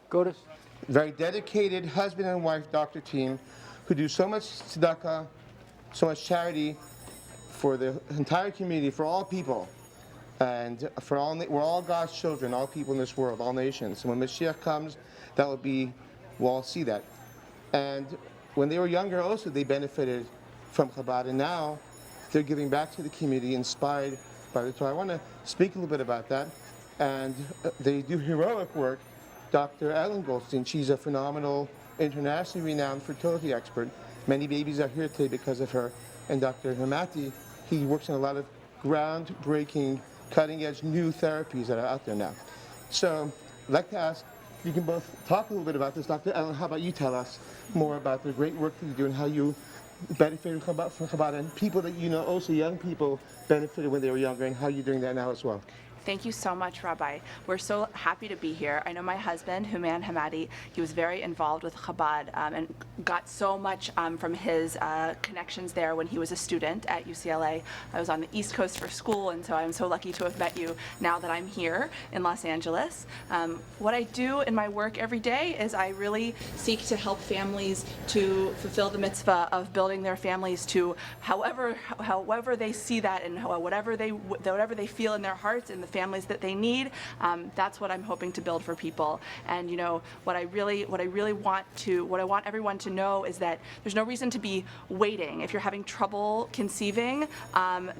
Go to very dedicated husband and wife doctor team who do so much tzedakah, so much charity for the entire community, for all people. And for all, we're all God's children, all people in this world, all nations. And when Mashiach comes, that will be, we'll all see that. And when they were younger also, they benefited from Chabad. And now they're giving back to the community, inspired by the Torah. I want to speak a little bit about that. And they do heroic work. Dr. Ellen Goldstein, she's a phenomenal, internationally renowned fertility expert. Many babies are here today because of her. And Dr. Hemmati, he works on a lot of groundbreaking, cutting-edge new therapies that are out there now. So I'd like to ask, you can both talk a little bit about this. Dr. Ellen, how about you tell us more about the great work that you do and how you benefited from Chabad and people that you know, also young people, benefited when they were younger, and how you're doing that now as well. Thank you so much, Rabbi. We're so happy to be here. I know my husband, Houman Hemmati, he was very involved with Chabad and got so much from his connections there when he was a student at UCLA. I was on the East Coast for school, and so I'm so lucky to have met you now that I'm here in Los Angeles. What I do in my work every day is I really seek to help families to fulfill the mitzvah of building their families to however they see that and whatever they feel in their hearts and the families that they need. That's what I'm hoping to build for people. And you know what I want everyone to know is that there's no reason to be waiting. If you're having trouble conceiving,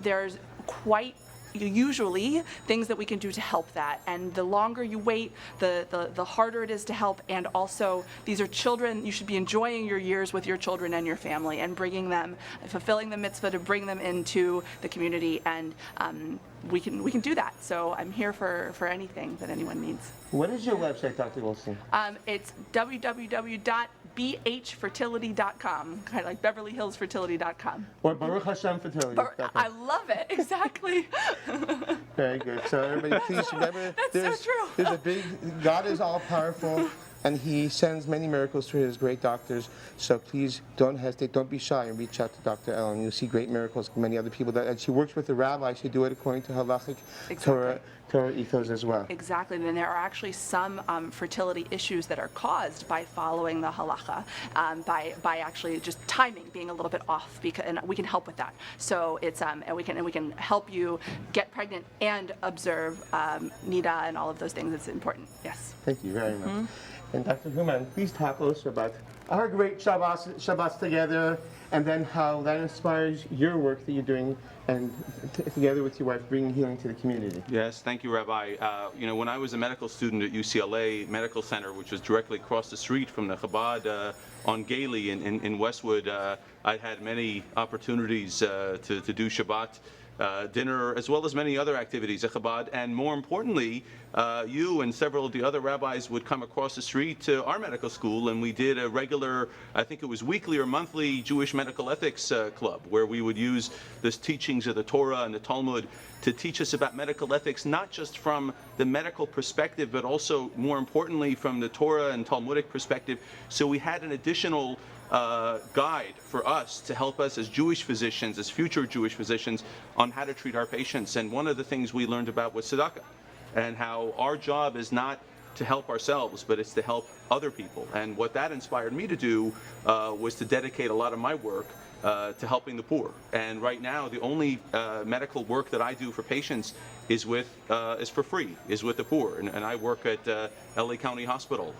there's quite usually things that we can do to help that, and the longer you wait, the harder it is to help. And also, these are children. You should be enjoying your years with your children and your family and bringing them, fulfilling the mitzvah to bring them into the community, and we can do that. So I'm here for anything that anyone needs. What is your website, Dr. Goldstein? It's www.bhfertility.com, kind of like Beverly Hills Fertility.com. Or Baruch Hashem Fertility. I love it, exactly. Very good. So everybody, please remember, That's so true. There's a big, God is all powerful, and He sends many miracles through His great doctors. So please don't hesitate, don't be shy, and reach out to Dr. Ellen. You'll see great miracles from many other people. And she works with the rabbis who do it according to halachic Torah ethos as well. Exactly, and there are actually some fertility issues that are caused by following the halacha, by actually just timing being a little bit off, and we can help with that. So it's and we can help you get pregnant and observe nida and all of those things. It's important. Yes. Thank you very much. And Dr. Houman, please talk also about our great Shabbats together, and then how that inspires your work that you're doing, and together with your wife, bringing healing to the community. Yes, thank you, Rabbi. When I was a medical student at UCLA Medical Center, which was directly across the street from the Chabad on Gailey in Westwood, I had many opportunities to do Shabbat dinner, as well as many other activities at Chabad. And more importantly, you and several of the other rabbis would come across the street to our medical school, and we did a regular, I think it was weekly or monthly, Jewish medical ethics club, where we would use the teachings of the Torah and the Talmud to teach us about medical ethics, not just from the medical perspective, but also, more importantly, from the Torah and Talmudic perspective. So we had an additional guide for us to help us as Jewish physicians, as future Jewish physicians, on how to treat our patients. And one of the things we learned about was tzedakah, and how our job is not to help ourselves, but it's to help other people. And what that inspired me to do was to dedicate a lot of my work to helping the poor. And right now, the only medical work that I do for patients is for free, is with the poor. And I work at LA County Hospital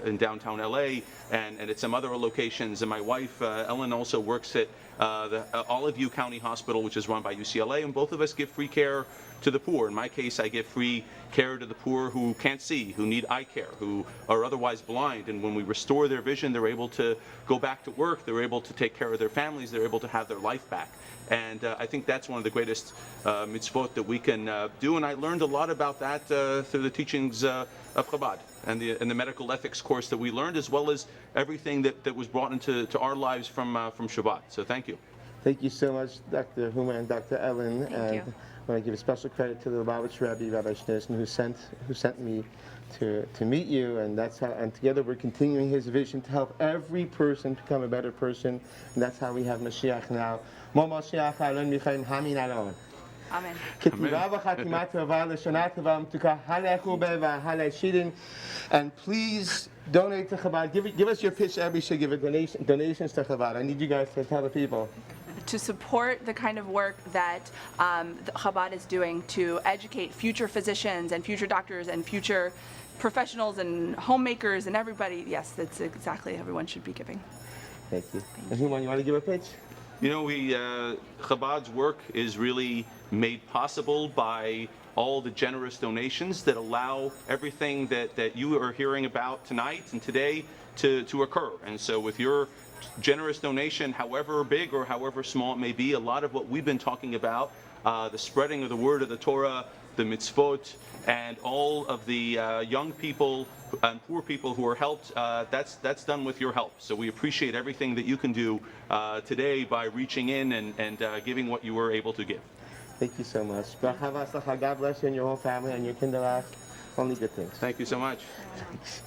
in downtown LA, and at some other locations. And my wife, Ellen, also works at the Olive View County Hospital, which is run by UCLA, and both of us give free care to the poor. In my case, I give free care to the poor who can't see, who need eye care, who are otherwise blind. And when we restore their vision, they're able to go back to work, they're able to take care of their families, they're able to have their life back. And I think that's one of the greatest mitzvot that we can do. And I learned a lot about that through the teachings of Chabad and the medical ethics course that we learned, as well as everything that was brought into our lives from Shabbat. So thank you. Thank you so much, Dr. Houman and Dr. Ellen. Thank you. I want to give a special credit to the Lubavitch Rabbi Schneerson, who sent me to meet you, and that's how. And together we're continuing his vision to help every person become a better person, and that's how we have Mashiach now. Mo Mashiach alon michaim hamin alon. Amen. כתיבה וחתימה טובה, לשנה טובה ומתוקה, הלכו בה והלשידין. And please donate to Chabad. Give us your pitch. Everybody should give a donations to Chabad. I need you guys to tell the people. To support the kind of work that Chabad is doing to educate future physicians and future doctors and future professionals and homemakers and everybody. Yes, that's exactly everyone should be giving. Thank you. And Houman, you want to give a pitch? You know, Chabad's work is really made possible by all the generous donations that allow everything that you are hearing about tonight and today to occur. And so with your generous donation, however big or however small it may be, a lot of what we've been talking about, the spreading of the word of the Torah, the mitzvot, and all of the young people and poor people who are helped, that's done with your help. So we appreciate everything that you can do today by reaching in and giving what you were able to give. Thank you so much. God bless you and your whole family and your kinderach. Only good things. Thank you so much. Thanks.